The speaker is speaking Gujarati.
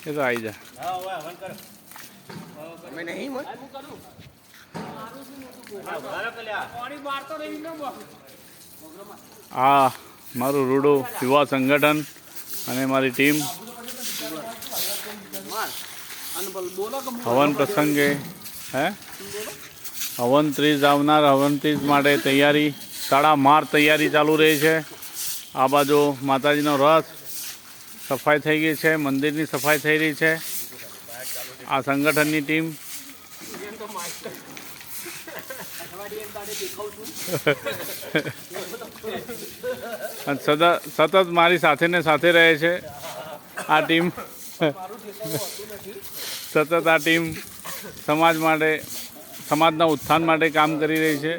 એ તો આવી જા આ મારું રૂડું યુવા સંગઠન અને મારી ટીમ હવન પ્રસંગે હવન ત્રીજ આવનાર હવન ત્રીજ માટે તૈયારી તડામાર તૈયારી ચાલુ રહી છે. આ બાજુ માતાજીનો રથ સફાઈ થઈ ગઈ છે, મંદિરની સફાઈ થઈ રહી છે. આ સંગઠનની ટીમ સતત મારી સાથે ને સાથે રહે છે. આ ટીમ સતત આ ટીમ સમાજ માટે સમાજના ઉત્થાન માટે કામ કરી રહી છે.